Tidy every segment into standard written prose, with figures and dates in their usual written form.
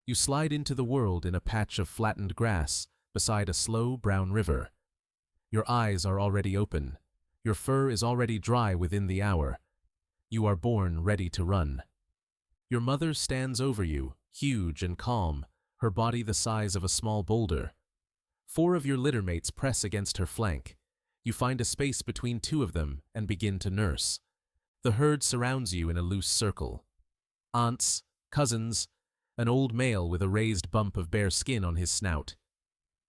You slide into the world in a patch of flattened grass beside a slow brown river. Your eyes are already open. Your fur is already dry within the hour. You are born ready to run. Your mother stands over you, huge and calm, her body the size of a small boulder. 4 of your littermates press against her flank. You find a space between 2 of them and begin to nurse. The herd surrounds you in a loose circle. Aunts, cousins, an old male with a raised bump of bare skin on his snout.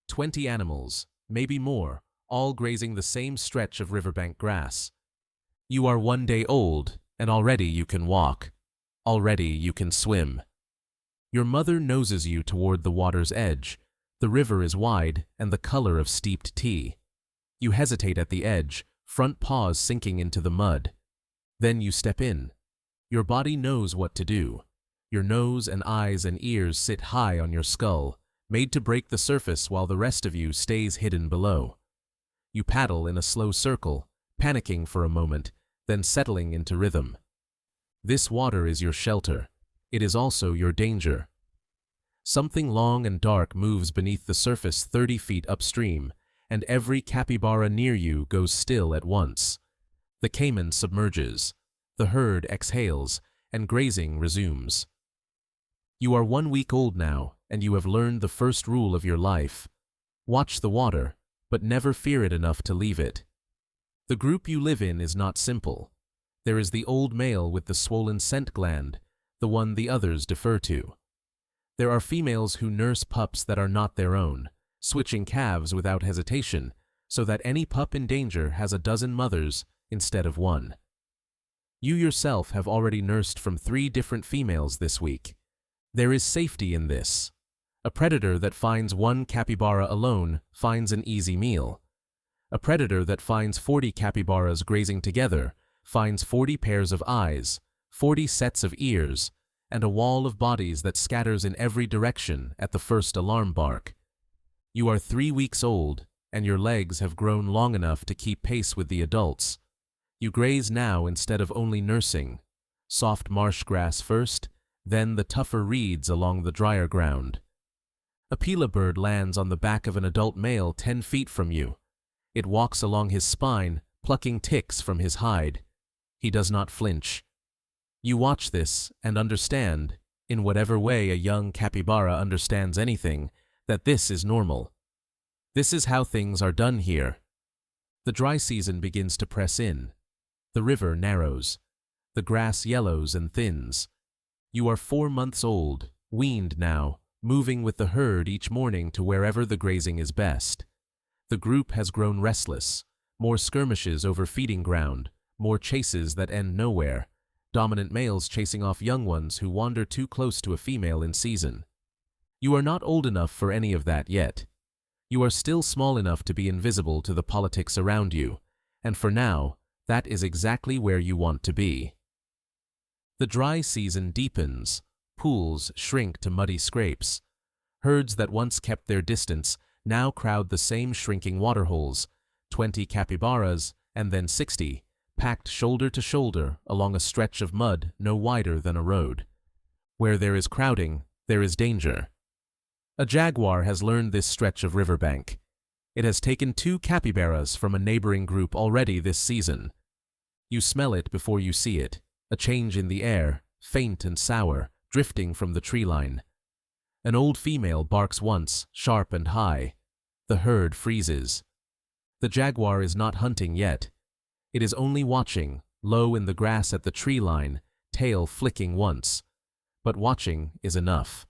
20 animals, maybe more, all grazing the same stretch of riverbank grass. You are 1 day old, and already you can walk. Already you can swim. Your mother noses you toward the water's edge. The river is wide and the color of steeped tea. You hesitate at the edge, front paws sinking into the mud. Then you step in. Your body knows what to do. Your nose and eyes and ears sit high on your skull, made to break the surface while the rest of you stays hidden below. You paddle in a slow circle, panicking for a moment, then settling into rhythm. This water is your shelter. It is also your danger. Something long and dark moves beneath the surface 30 feet upstream, and every capybara near you goes still at once. The caiman submerges. The herd exhales, and grazing resumes. You are 1 week old now, and you have learned the first rule of your life. Watch the water, but never fear it enough to leave it. The group you live in is not simple. There is the old male with the swollen scent gland, the one the others defer to. There are females who nurse pups that are not their own, switching calves without hesitation, so that any pup in danger has a dozen mothers instead of 1. You yourself have already nursed from 3 different females this week. There is safety in this. A predator that finds 1 capybara alone finds an easy meal. A predator that finds 40 capybaras grazing together finds 40 pairs of eyes, 40 sets of ears, and a wall of bodies that scatters in every direction at the first alarm bark. You are 3 weeks old, and your legs have grown long enough to keep pace with the adults. You graze now instead of only nursing. Soft marsh grass first, then the tougher reeds along the drier ground. A pila bird lands on the back of an adult male 10 feet from you. It walks along his spine, plucking ticks from his hide. He does not flinch. You watch this and understand, in whatever way a young capybara understands anything, that this is normal. This is how things are done here. The dry season begins to press in. The river narrows. The grass yellows and thins. You are 4 months old, weaned now, moving with the herd each morning to wherever the grazing is best. The group has grown restless. More skirmishes over feeding ground, more chases that end nowhere, dominant males chasing off young ones who wander too close to a female in season. You are not old enough for any of that yet. You are still small enough to be invisible to the politics around you, and for now, that is exactly where you want to be. The dry season deepens. Pools shrink to muddy scrapes. Herds that once kept their distance now crowd the same shrinking waterholes, 20 capybaras and then 60, packed shoulder to shoulder along a stretch of mud no wider than a road. Where there is crowding, there is danger. A jaguar has learned this stretch of riverbank. It has taken 2 capybaras from a neighboring group already this season. You smell it before you see it, a change in the air, faint and sour, drifting from the treeline. An old female barks once, sharp and high. The herd freezes. The jaguar is not hunting yet. It is only watching, low in the grass at the treeline, tail flicking once. But watching is enough.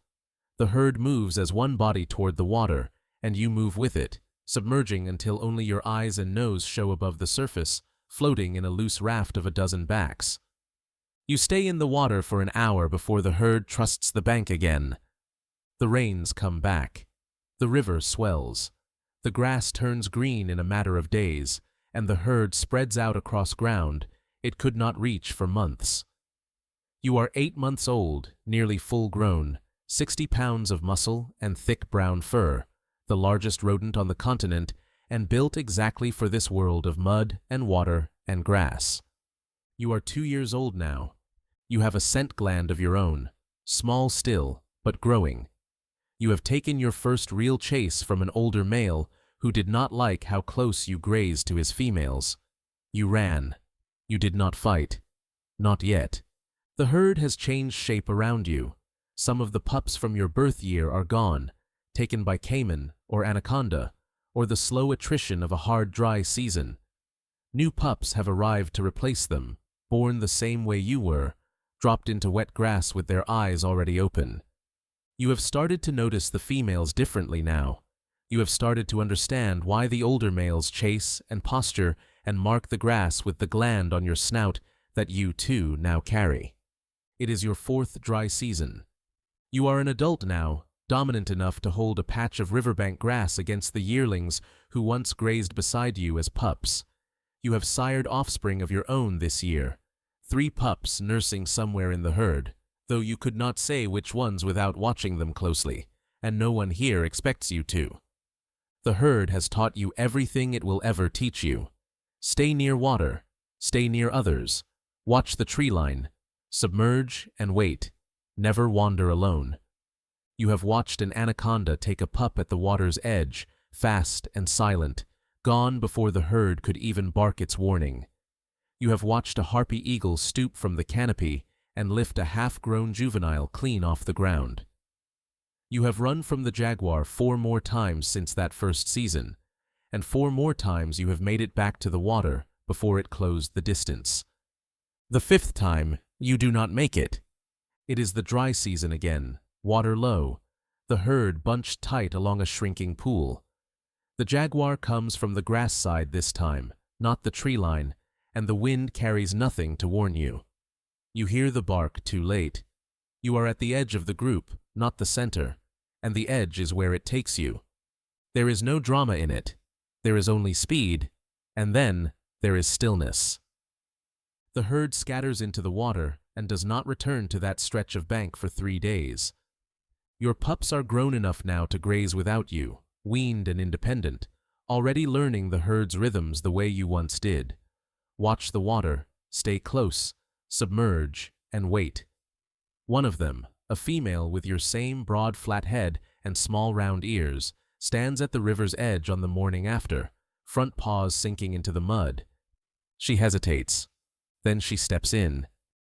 The herd moves as one body toward the water, and you move with it, submerging until only your eyes and nose show above the surface, floating in a loose raft of a dozen backs. You stay in the water for an hour before the herd trusts the bank again. The rains come back. The river swells. The grass turns green in a matter of days, and the herd spreads out across ground it could not reach for months. You are 8 months old, nearly full grown, 60 pounds of muscle and thick brown fur, the largest rodent on the continent, and built exactly for this world of mud and water and grass. You are 2 years old now. You have a scent gland of your own, small still, but growing. You have taken your first real chase from an older male who did not like how close you grazed to his females. You ran. You did not fight. Not yet. The herd has changed shape around you. Some of the pups from your birth year are gone, taken by caiman or anaconda, or the slow attrition of a hard, dry season. New pups have arrived to replace them, born the same way you were, dropped into wet grass with their eyes already open. You have started to notice the females differently now. You have started to understand why the older males chase and posture and mark the grass with the gland on your snout that you, too, now carry. It is your fourth dry season. You are an adult now, dominant enough to hold a patch of riverbank grass against the yearlings who once grazed beside you as pups. You have sired offspring of your own this year, 3 pups nursing somewhere in the herd, though you could not say which ones without watching them closely, and no one here expects you to. The herd has taught you everything it will ever teach you. Stay near water, stay near others, watch the tree line, submerge and wait, never wander alone. You have watched an anaconda take a pup at the water's edge, fast and silent, gone before the herd could even bark its warning. You have watched a harpy eagle stoop from the canopy and lift a half-grown juvenile clean off the ground. You have run from the jaguar 4 more times since that first season, and 4 more times you have made it back to the water before it closed the distance. The 5th time, you do not make it. It is the dry season again, water low, the herd bunched tight along a shrinking pool. The jaguar comes from the grass side this time, not the tree line, and the wind carries nothing to warn you. You hear the bark too late. You are at the edge of the group, not the center, and the edge is where it takes you. There is no drama in it. There is only speed, and then there is stillness. The herd scatters into the water and does not return to that stretch of bank for 3 days. Your pups are grown enough now to graze without you, weaned and independent, already learning the herd's rhythms the way you once did. Watch the water, stay close, submerge, and wait. One of them, a female with your same broad flat head and small round ears, stands at the river's edge on the morning after, front paws sinking into the mud. She hesitates. Then she steps in,